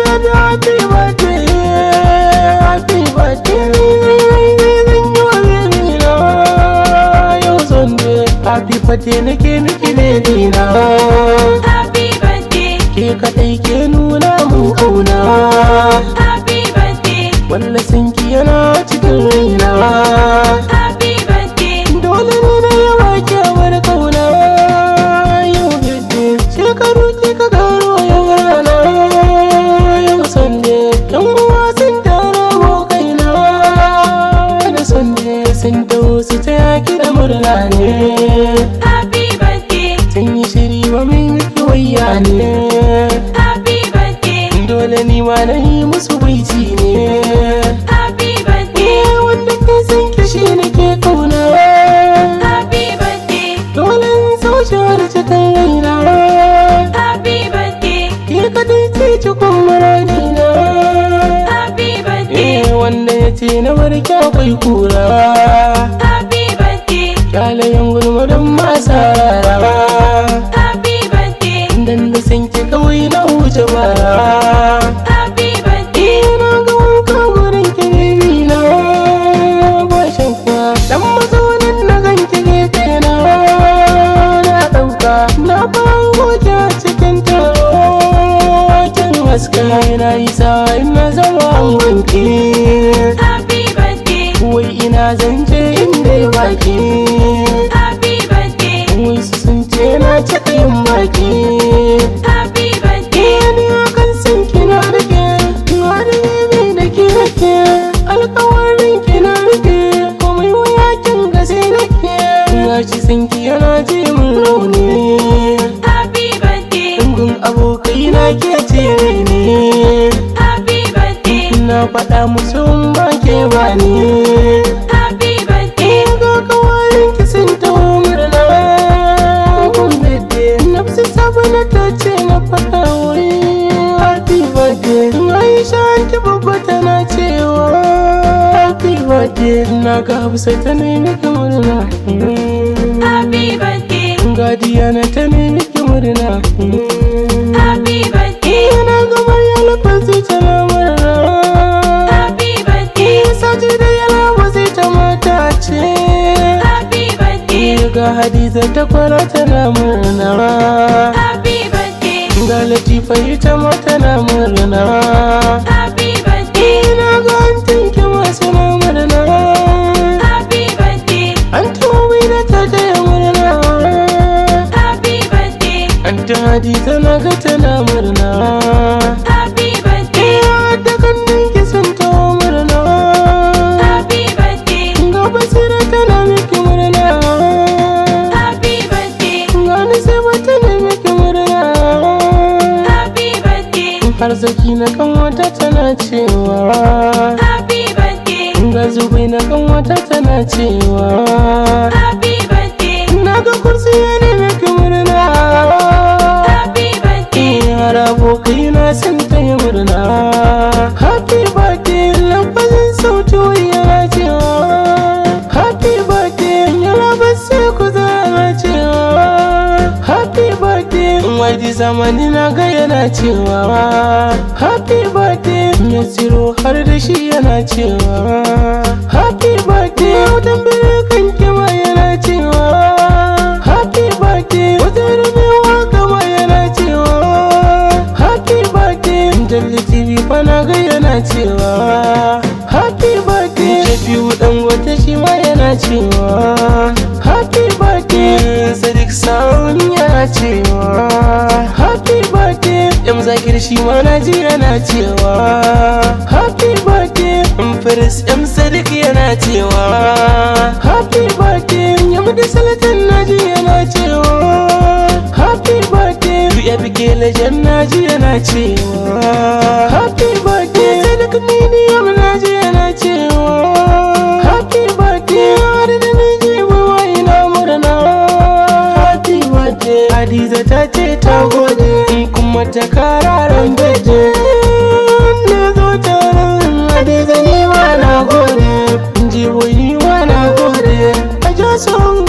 happy birthday, happy birthday. Happy birthday nake miki baby na. Happy birthday. Ke kadai ke nuna mun kauna. Happy birthday. Wanda sanki yana cikin raina. Happy birthday. Dole ne na yawa kyawar kauna. Yau birthday shekaru kika karo yau rana. Yau Sunday yan uwa sun tara abokaina. Da Sunday sun taho su taya ki da murna ne. Happy birthday. Sun yi shiri wa mai miki wayya ne. Happy birthday. Dole ni ma na yi musu baiti ne. Happy birthday. Wanda ke san ki shi nake kauna. Happy birthday. Dole in so shi har cikin raina. Happy birthday. Ke kadai ce cikin muradina. Happy birthday. Wanda ya ce na barki akwai kura. Happy birthday. Kyalayen gulma don masara. Happy birthday. Dan da san ki kawai na wuce bara. Happy birthday. Na ga wanka gurin ki baby na. Ba shakka dan mazaunin na ganki gefe na. Na ɗauka na bango ki a cikin taro. Kin haska na yi sa'in na zama wanki. Happy birthday. Wai ina zance inda ya baki. Happy birthday. Wai su sun ce na cika yin baki. Happy birthday. Ni akan san kina rike, wani ne da ke rike. Alkawarin kina rike, komai wuya kin ga sai nake. Gashi san ki yana ji mun rauni. Happy birthday. Gun abokai na ke ce ne. Happy birthday. Na faɗa musu in ba ke ba ni. Happy birthday. Ga kawarin ki sun taho murna. Kun bede nafsi sabana ta ce na faɗa wuri. Happy birthday. Aisha ki babba tana cewa happy birthday. Na ga Hafsa ta nemi ki murna. Happy birthday. Ga Diana ta nemi ki murna. Happy birthday. Na ga Maryam Lafazi tana murna. Happy birthday. Sati da yana wazi ta mata ce. Happy birthday. Ga Hadiza ta kwara tana murna. Happy birthday. Ga Latifa ita ma tana murna. Happy birthday. Na ga antinki masu na murna. Happy birthday. Anti Mawina ta taya murna. Happy birthday. Anti Hadiza na ga tana murna. Happy birthday. Da kannanki sun taho murna. Happy birthday. Ga Basira tana miki murna. Happy birthday. Ga Nasiba tana miki murna. Happy birthday. Har zaki na kan wata tana cewa. Happy birthday. Ga Zubai na kan wata tana cewa. Happy birthday. Na ga kursi ne miki murna. Happy birthday. Har abokai na sun taya murna. Happy birthday lambazin sauti yana cewa. Happy birthday yana basse ku zama cewa. Happy birthday wadi zamani na ga yana cewa. Happy birthday Yasiro har da shi yana cewa. Happy birthday wutan birkan kima yana cewa. Happy birthday wajen mai waka ma yana cewa. Happy birthday Jalli TV fana ga yana cewa. Happy birthday Jafiu Dangote shi ma yana cewa. Happy birthday Sadiq Sound yana cewa. Happy birthday Zakir shi ma na ji yana cewa. Happy birthday Faris Sadiq yana cewa. Happy birthday Yamda Salatan na ji yana cewa. Happy birthday Bike Legend na ji yana cewa. Happy birthday Sadiq Medium na ji yana cewa. Happy birthday har da na ji bawa ina murna. Happy birthday Hadiza ta ce ta gode kuma ta kararan beje. Na zo taron Hadiza ni ma na gode. Jibo ni ma na gode. A ja son